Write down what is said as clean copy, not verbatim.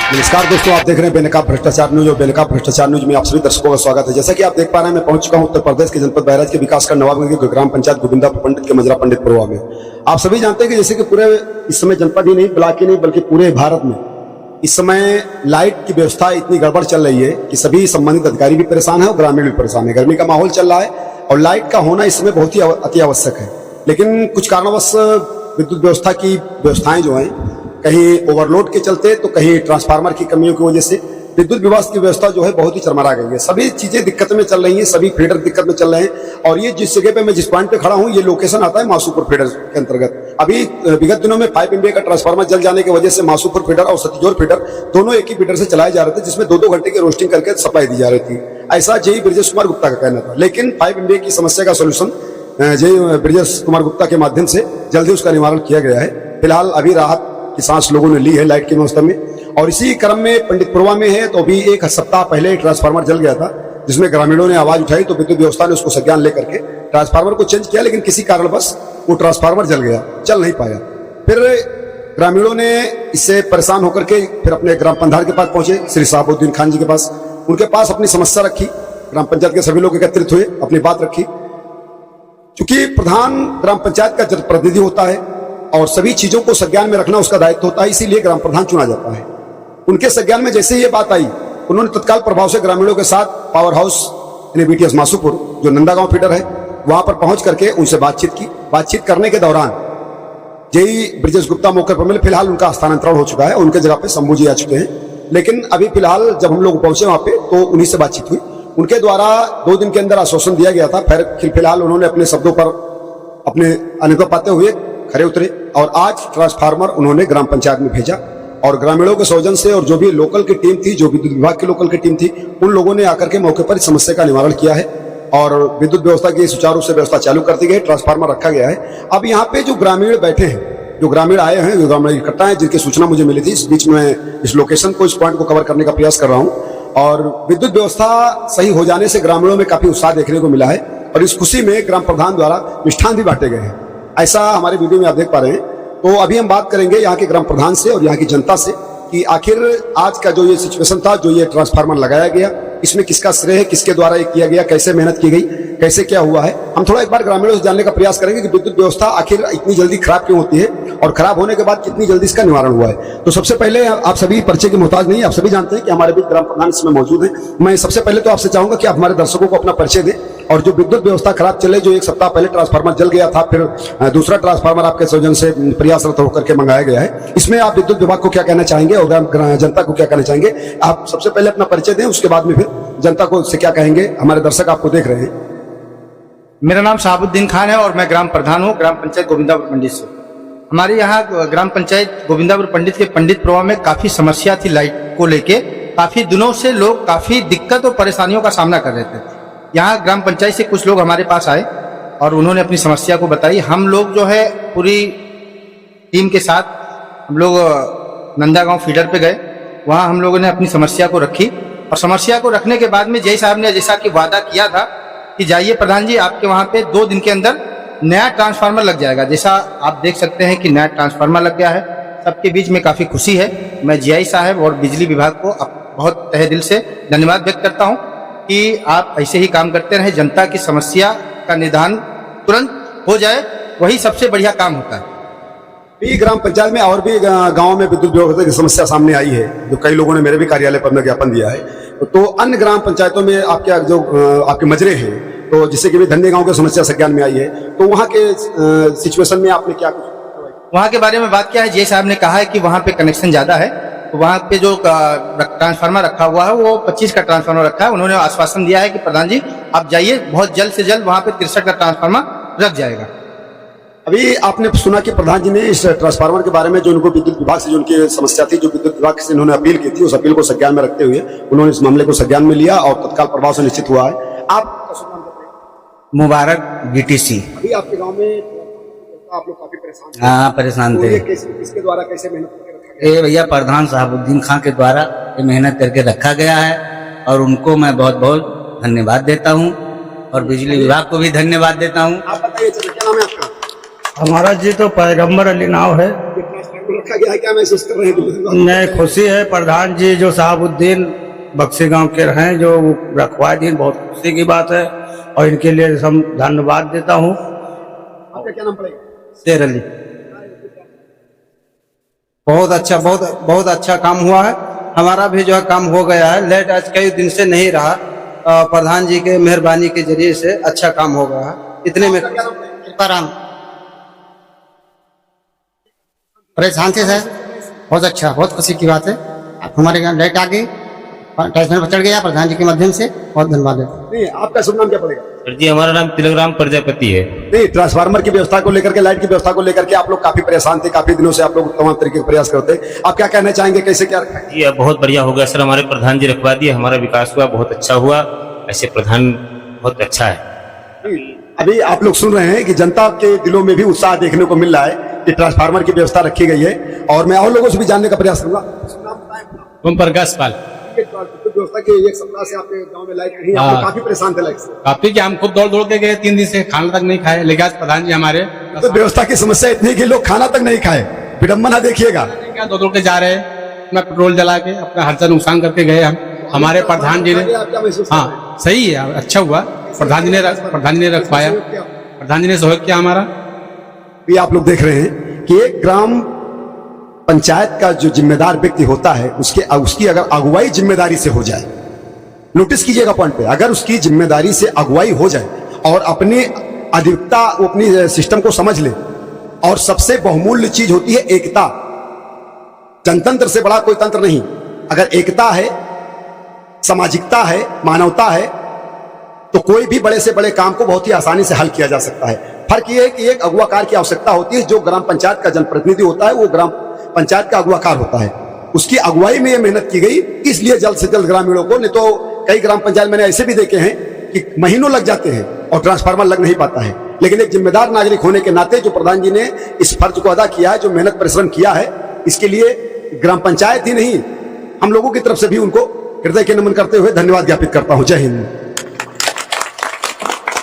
नमस्कार दोस्तों, आप देख रहे हैं बेनकाब भ्रष्टाचार न्यूज और बेनकाब भ्रष्टाचार न्यूज में आप सभी दर्शकों का स्वागत है। जैसा कि आप देख पा रहे हैं, मैं पहुंच चुका हूं उत्तर प्रदेश के जनपद बहराइच के विकास खंड नवाबगंज के ग्राम पंचायत गोविंदापुर पंडित के मजरा पंडितपुरवा में। आप सभी जानते हैं कि जैसे कि पूरे इस समय जनपद ही नहीं, ब्लॉक ही नहीं, बल्कि पूरे भारत में इस समय लाइट की व्यवस्था इतनी गड़बड़ चल रही है कि सभी संबंधित अधिकारी भी परेशान है और ग्रामीण भी परेशान है। गर्मी का माहौल चल रहा है और लाइट का होना इस समय बहुत ही अति आवश्यक है, लेकिन कुछ कारणवश विद्युत व्यवस्था की व्यवस्थाएं जो हैं कहीं ओवरलोड के चलते तो कहीं ट्रांसफार्मर की कमियों की वजह से विद्युत विभाग की व्यवस्था जो है बहुत ही चरमरा गई है। सभी चीजें दिक्कत में चल रही हैं, सभी फीडर दिक्कत में चल रहे हैं। और ये जिस जगह पे मैं जिस पॉइंट पे खड़ा हूं, ये लोकेशन आता है मासूपुर फीडर के अंतर्गत। अभी विगत दिनों में 5 MVA का ट्रांसफार्मर जल जाने की वजह से मासूपुर फीडर और सतीजोर फीडर दोनों एक ही फीडर से चलाए जा रहे थे, जिसमें 2-2 घंटे की रोस्टिंग करके सप्लाई दी जा रही थी। ऐसा जय ब्रजेश कुमार गुप्ता का कहना था। लेकिन 5 MVA की समस्या का सोल्यूशन जय ब्रजेश कुमार गुप्ता के माध्यम से जल्दी उसका निवारण किया गया है। फिलहाल अभी राहत की सांस लोगों ने ली है लाइट की व्यवस्था में। और इसी क्रम में पंडितपुरवा में है तो अभी 1 सप्ताह पहले ट्रांसफार्मर जल गया था, जिसमें ग्रामीणों ने आवाज उठाई तो विद्युत व्यवस्था ने उसको संज्ञान लेकर के ट्रांसफार्मर को चेंज किया, लेकिन किसी कारणवश वो ट्रांसफार्मर जल गया, चल नहीं पाया। फिर ग्रामीणों ने इससे परेशान होकर के फिर अपने ग्राम पंधार के पास पहुंचे, श्री साहबुद्दीन खान जी के पास। उनके पास अपनी समस्या रखी, ग्राम पंचायत के सभी लोग एकत्रित हुए, अपनी बात रखी। चूंकि प्रधान ग्राम पंचायत का प्रतिनिधि होता है और सभी चीजों को संज्ञान में रखना उसका दायित्व होता है, इसीलिए ग्राम प्रधान चुना जाता है। उनके संज्ञान में जैसे ही ये बात आई, उन्होंने तत्काल प्रभाव से ग्रामीणों के साथ पावर हाउस यानी BTS मासूपुर जो नंदागांव फीडर है वहां पर पहुंच करके उनसे बातचीत की। बातचीत करने के दौरान जय ब्रजेश गुप्ता मौके पर मिले। फिलहाल उनका स्थानांतरण हो चुका है, उनके जगह पे शंभू जी आ चुके हैं। लेकिन अभी फिलहाल जब हम लोग पहुंचे वहां पे तो उन्हीं से बातचीत हुई। उनके द्वारा 2 दिन के अंदर आश्वासन दिया गया था। फिलहाल उन्होंने अपने शब्दों पर अपने अनुभव पाते हुए खरे उतरे और आज ट्रांसफार्मर उन्होंने ग्राम पंचायत में भेजा। और ग्रामीणों के सौजन से और जो भी लोकल की टीम थी, जो विद्युत विभाग की लोकल की टीम थी, उन लोगों ने आकर के मौके पर इस समस्या का निवारण किया है और विद्युत व्यवस्था की सुचारू रूप से व्यवस्था चालू कर दी गई। ट्रांसफार्मर रखा गया है। अब यहाँ पे जो ग्रामीण बैठे हैं, जो ग्रामीण आए हैं, जो ग्रामीण इकट्ठा है, जिनकी सूचना मुझे मिली थी, इस बीच में इस लोकेशन को, इस पॉइंट को कवर करने का प्रयास कर रहा हूँ। और विद्युत व्यवस्था सही हो जाने से ग्रामीणों में काफी उत्साह देखने को मिला है और इस खुशी में ग्राम प्रधान द्वारा मिष्ठान भी बांटे गए हैं, ऐसा हमारे वीडियो में आप देख पा रहे हैं। तो अभी हम बात करेंगे यहाँ के ग्राम प्रधान से और यहाँ की जनता से कि आखिर आज का जो ये सिचुएशन था, जो ये ट्रांसफार्मर लगाया गया, इसमें किसका श्रेय है, किसके द्वारा ये किया गया, कैसे मेहनत की गई, कैसे क्या हुआ है। हम थोड़ा एक बार ग्रामीणों से जानने का प्रयास करेंगे कि विद्युत व्यवस्था आखिर इतनी जल्दी खराब क्यों होती है और खराब होने के बाद कितनी जल्दी इसका निवारण हुआ है। तो सबसे पहले, आप सभी परिचय के मोहताज नहीं, आप सभी जानते हैं कि हमारे बीच ग्राम प्रधान इसमें मौजूद है। मैं सबसे पहले तो आपसे चाहूंगा कि आप हमारे दर्शकों को अपना परिचय दें और जो विद्युत व्यवस्था खराब चले, जो 1 सप्ताह पहले ट्रांसफार्मर जल गया था, फिर दूसरा ट्रांसफार्मर आपके सौजन से प्रयासरत होकर के मंगाया गया है, इसमें आप विद्युत विभाग को क्या कहना चाहेंगे और जनता को क्या कहना चाहेंगे? आप सबसे पहले अपना परिचय दें, उसके बाद में फिर जनता को से क्या कहेंगे। हमारे दर्शक आपको देख रहे हैं। मेरा नाम साहबुद्दीन खान है और मैं ग्राम प्रधान हूँ ग्राम पंचायत गोविंदापुर पंडित से। हमारे यहाँ ग्राम पंचायत गोविंदापुर पंडित के पंडितपुरवा में काफी समस्या थी लाइट को लेके। काफी दिनों से लोग काफी दिक्कत और परेशानियों का सामना कर रहे थे। यहाँ ग्राम पंचायत से कुछ लोग हमारे पास आए और उन्होंने अपनी समस्या को बताई। हम लोग जो है पूरी टीम के साथ हम लोग नंदागांव फीडर पे गए। वहाँ हम लोगों ने अपनी समस्या को रखी और समस्या को रखने के बाद में जय साहब ने जैसा कि वादा किया था कि जाइए प्रधान जी, आपके वहाँ पे 2 दिन के अंदर नया ट्रांसफार्मर लग जाएगा। जैसा आप देख सकते हैं कि नया ट्रांसफार्मर लग गया है। सबके बीच में काफ़ी खुशी है। मैं GI साहब और बिजली विभाग को बहुत तहे दिल से धन्यवाद व्यक्त करता हूँ कि आप ऐसे ही काम करते रहें। जनता की समस्या का निदान तुरंत हो जाए, वही सबसे बढ़िया काम होता है। ग्राम पंचायत में और भी गांव में विद्युत व्यवस्था की समस्या सामने आई है, जो कई लोगों ने मेरे भी कार्यालय पर ज्ञापन दिया है। तो अन्य ग्राम पंचायतों में आपके जो आपके मजरे हैं, तो जिससे कि भी धन्य गांव की समस्या संज्ञान में आई है, तो वहाँ के सिचुएशन में आपने क्या कुछ वहाँ के बारे में बात किया है? जय साहब ने कहा है कि वहाँ पे कनेक्शन ज्यादा है, तो वहाँ पे जो ट्रांसफार्मर रखा हुआ है वो 25 का ट्रांसफार्मर रखा है। उन्होंने आश्वासन दिया है कि प्रधान जी आप जाइए, बहुत जल्द से जल्द वहाँ पे 63 का ट्रांसफार्मर रख जाएगा। अभी आपने सुना कि प्रधान जी ने इस ट्रांसफार्मर के बारे में जो उनको विद्युत विभाग से जो उनकी समस्या थी, जो विद्युत विभाग से इन्होंने अपील की थी, उस अपील को संज्ञान में रखते हुए उन्होंने इस मामले को संज्ञान में लिया और तत्काल प्रभाव से निश्चित हुआ है। आप मुबारक BTC। अभी आपके गाँव में आप लोग काफी परेशान थे। हाँ, परेशान थे। किसके द्वारा कैसे मेहनत करके रखा गया? ये भैया प्रधान साहबुद्दीन खान के द्वारा ये मेहनत करके रखा गया है और उनको मैं बहुत बहुत धन्यवाद देता हूँ और बिजली विभाग को भी धन्यवाद देता हूँ। आप बताइए क्या नाम है आपका? हमारा जी तो पैगंबर अली नाव है। ट्रांसफार्मर आपको रखा गया है, क्या महसूस कर रहे हैं? नहीं, खुशी है। प्रधान जी जो साहबुद्दीन बक्सी गांव के हैं, जो रखवा दिन, बहुत खुशी की बात है और इनके लिए हम धन्यवाद देता हूँ। आपका क्या नाम पड़ेगा? शेर अली। बहुत अच्छा काम हुआ है। हमारा भी जो है काम हो गया है। लेट आज कई दिन से नहीं रहा, प्रधान जी के मेहरबानी के जरिए से अच्छा काम हो गया है। इतने में कृपाराम परेशान थे सर, बहुत अच्छा, बहुत खुशी की बात है। आप हमारे यहाँ लाइट आ गई, ट्रांसफार्मर चढ़ गया प्रधान जी के माध्यम से, बहुत धन्यवाद है। नहीं, आपका शुभ नाम क्या पड़ेगा? सर जी, हमारा नाम तिलकराम प्रजापति है। नहीं, ट्रांसफार्मर की व्यवस्था को लेकर के, लाइट की व्यवस्था को लेकर के आप लोग काफी परेशान थे, काफी दिनों से आप लोग तमाम तरीके के प्रयास करते। आप क्या कहना चाहेंगे, कैसे क्या रखा है? जी, अब बहुत बढ़िया हो गया सर, हमारे प्रधान जी रखवा दिए, हमारा विकास हुआ, बहुत अच्छा हुआ। ऐसे प्रधान बहुत अच्छा है। अभी आप लोग सुन रहे हैं कि जनता के दिलों में भी उत्साह देखने को मिल रहा है कि ट्रांसफार्मर की व्यवस्था रखी गई है, और मैं और लोगों से भी जानने का प्रयास करूंगा। ओम प्रकाश पाल। व्यवस्था की एक सप्ताह से आपके गांव में लाइट नहीं, आप लोग काफी परेशान थे लाइट से। काफी कि हम खुद दौड़ के गए, 3 दिन से खाना तक नहीं खाए, लेकिन आज प्रधान जी हमारे तो व्यवस्था की समस्या इतनी कि लोग खाना तक नहीं खाए, विडम्बना देखिएगा। क्या दौड़ के जा रहे हैं, अपना पेट्रोल जला के अपना हर्जा नुकसान करके गए हम। हमारे प्रधान जी ने, हाँ सही है, अच्छा हुआ। प्रधान जी ने रखवाया, प्रधान जी ने सहयोग किया हमारा। भी आप लोग देख रहे हैं कि एक ग्राम पंचायत का जो जिम्मेदार व्यक्ति होता है, उसकी अगर अगुवाई जिम्मेदारी से हो जाए, नोटिस कीजिएगा पॉइंट पे, अगर उसकी जिम्मेदारी से अगुवाई हो जाए और अपनी अधिकता, अपनी सिस्टम को समझ ले, और सबसे बहुमूल्य चीज होती है एकता। जनतंत्र से बड़ा कोई तंत्र नहीं। अगर एकता है, सामाजिकता है, मानवता है, तो कोई भी बड़े से बड़े काम को बहुत ही आसानी से हल किया जा सकता है। फर्क यह है कि एक अगुवाकार की आवश्यकता होती है। जो ग्राम पंचायत का जनप्रतिनिधि होता है, वो ग्राम पंचायत का अगुवाकार होता है। उसकी अगुवाई में यह मेहनत की गई, इसलिए जल्द से जल्द ग्रामीणों को, नहीं तो कई ग्राम पंचायत मैंने ऐसे भी देखे हैं कि महीनों लग जाते हैं और ट्रांसफार्मर लग नहीं पाता है। लेकिन एक जिम्मेदार नागरिक होने के नाते जो प्रधान जी ने इस फर्ज को अदा किया है, जो मेहनत परिश्रम किया है, इसके लिए ग्राम पंचायत ही नहीं, हम लोगों की तरफ से भी उनको हृदय के नमन करते हुए धन्यवाद ज्ञापित करता हूं। जय हिंद।